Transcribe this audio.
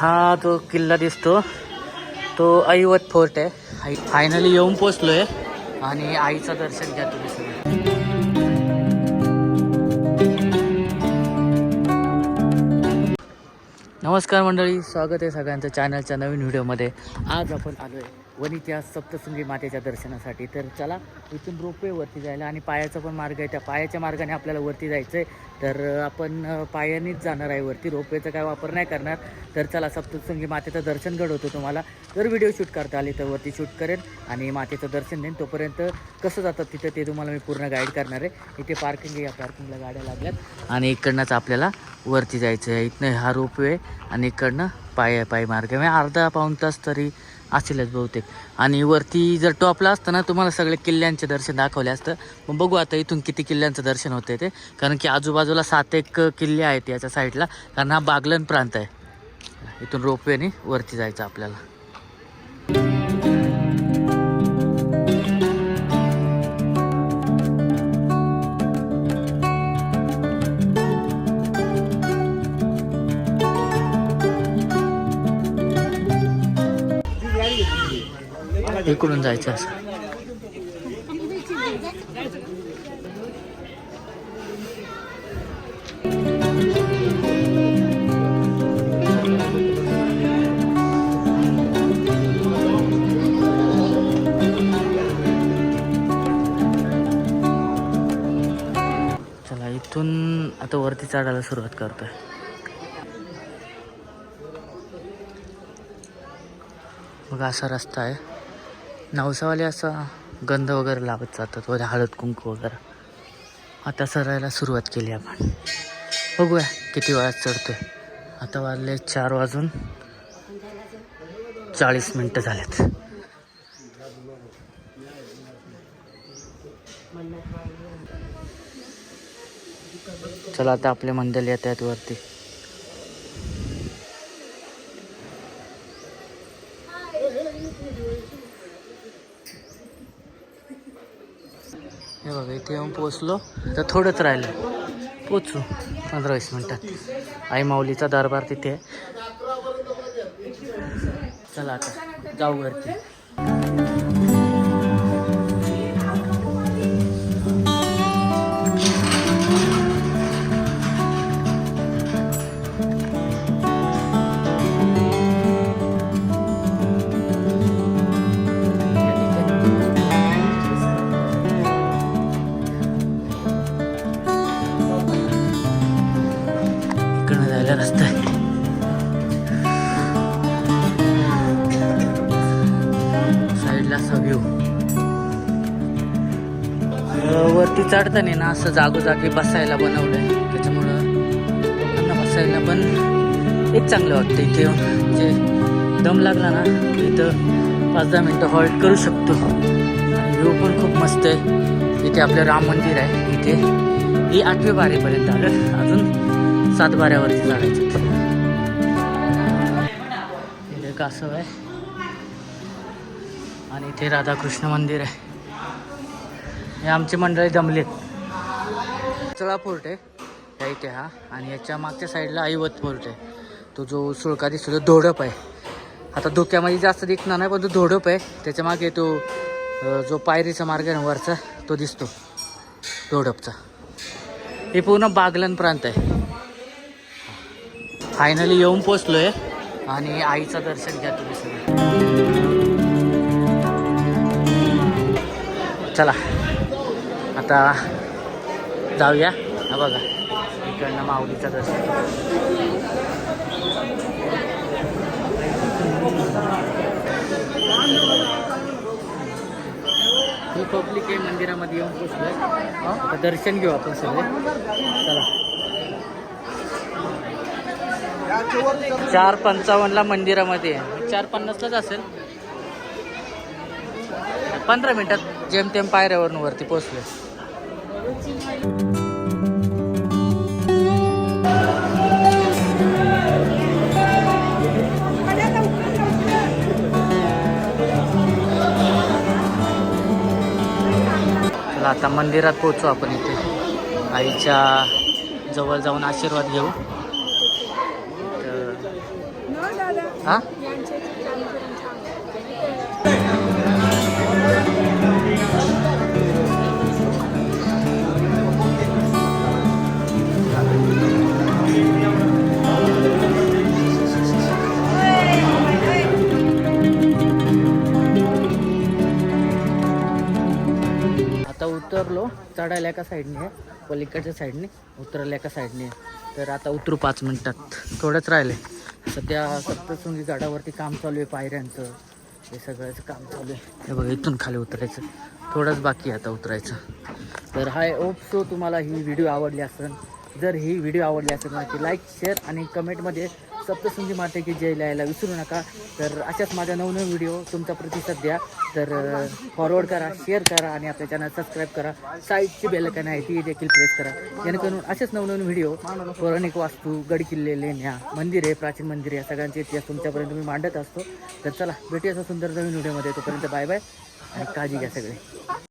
हा जो किल्ला दिसतो तो ऐवत फोर्ट आहे. फायनली येऊन पोचलोय आणि आईचं दर्शन घ्या तुम्ही सगळं. नमस्कार मंडळी, स्वागत आहे सगळ्यांचं चॅनलच्या नवीन व्हिडिओमध्ये. आज आपण आलो आहे वणीच्या सप्तशृंगी मातेच्या दर्शनासाठी. तर चला, इथून रोपवे वरती जायला आणि पायाचा पण मार्ग आहे. त्या पायाच्या मार्गाने आपल्याला वरती जायचं आहे. तर आपण पायानेच जाणार आहे वरती, रोपवेचा काय वापर नाही करणार. तर चला, सप्तशृंगी मातेचं दर्शन घडवतो तुम्हाला. जर व्हिडिओ शूट करता आले तर वरती शूट करेन आणि मातेचं दर्शन देईन. तोपर्यंत कसं जातात तिथं ते तुम्हाला मी पूर्ण गाईड करणार आहे. इथे पार्किंग आहे, या पार्किंगला गाड्या लागल्यात आणि इकडनंच आपल्याला वरती जायचं आहे. इथनं हा रोपवे आणि इकडनं पायी मार्ग आहे. अर्धा पाऊण तास तरी असेलच बहुतेक. आणि वरती जर टॉपला असतं ना, तुम्हाला सगळे किल्ल्यांचे दर्शन दाखवले असतं. मग बघू आता इथून किती किल्ल्यांचं दर्शन होतं ते, कारण की आजूबाजूला 7-1 किल्ले आहेत याच्या साईडला, कारण हा बागलन प्रांत आहे. इथून रोपवेने वरती जायचं आपल्याला. इकडून जायचं असं. चला, इथून आता वरती चढायला सुरुवात करतोय. मग असा रस्ता आहे. नवसावाले असा गंध वगैरे लावत जातात, वर हळद कुंकू वगैरे. आता सरायला सुरुवात केली आपण. बघूया किती वेळात चढतोय. आता वाजले 4:40 झालेत. चला, आता आपले मंडळ येत आहेत वरती. हे बघा, इथे येऊन पोचलो. तर थोडंच राहिलं, पोचू 15-20 मिनटात. आई माऊलीचा दरबार तिथे आहे. चला आता जाऊ वरती. रस्ता आहे. साईडला असा व्ह्यू. वरती चढताना ना असं जागोजागी बसायला बनवलंय, त्याच्यामुळं लोकांना बसायला पण एक चांगलं वाटतं. इथे म्हणजे दम लागला ना, इथं 5-10 मिनटं हॉल्ट करू शकतो. आणि व्ह्यू पण खूप मस्त आहे. इथे आपलं राम मंदिर आहे. इथे ही 8वी बारीपर्यंत आलं, अजून 7 बाऱ्यावरती चढायचं. इथे कासव आहे आणि इथे राधाकृष्ण मंदिर आहे. हे आमची मंडळी जमलेत. चला फोर्ट आहे त्या इथे हा, आणि याच्या मागच्या साईडला ऐवत फोर्ट आहे. तो जो सुळका दिसतो तो धोडप आहे. आता धोक्यामध्ये जास्त दिसणार नाही, पण तो धोडप आहे. त्याच्या मागे तो जो पायरीचा मार्ग आहे ना वरचा, तो दिसतो धोडपचा. हे पूर्ण बागलन प्रांत आहे. फायनली येऊन पोचलोय आणि आईचं दर्शन घ्या तुम्ही सगळं. चला आता जाऊया. हा बघा, इकडनं माऊलीचं दर्शन. ही पब्लिक आहे. मंदिरामध्ये येऊन पोचलोय. आता दर्शन घेऊ आपण सगळे. चला, 4:55 मंदिरामध्ये आहे. 4:50लाच असेल. 15 मिनिटात जेमतेम पायऱ्यावरून वरती पोचलोय. चला आता मंदिरात पोहोचू आपण. इथे आईच्या जवळ जाऊन आशीर्वाद घेऊ. हां आता उतरलो, चढायला एका साईडने आहे, पलीकडच्या साईडने उतरायला एका साईडने आहे. तर आता उतरू 5 मिनिटात, थोडंच राहिलं आहे. सध्या सप्तशृंगी गडावरती काम चालू आहे, पायऱ्यांचं हे सगळ्याचं काम चालू आहे. हे बघा इथून खाली उतरायचं, थोडंच बाकी आहे आता उतरायचं. तर हाय होप सो तुम्हाला ही व्हिडिओ आवडली असेल. जर ही व्हिडिओ आवडली असेल तर लाईक शेअर आणि कमेंटमध्ये सप्तशृंगी माते की जय लिहायला विसरू नका. तर अशाच माझ्या नवनवीन व्हिडिओ तुमचा प्रतिसाद द्या. तर फॉरवर्ड करा, शेअर करा आणि आपल्या चॅनल सबस्क्राईब करा. साईडची बेल आयकॉन आहे ती देखील प्रेस करा, जेणेकरून असेच नवनवीन व्हिडिओ पौराणिक वास्तू, गडकिल्ले, लेण्या, मंदिरे, प्राचीन मंदिरे या सगळ्यांचे इतिहास तुमच्यापर्यंत मी मांडत असतो. तर चला भेटूया असा सुंदर नवीन व्हिडिओमध्ये. तोपर्यंत बाय बाय आणि काळजी घ्या सगळे.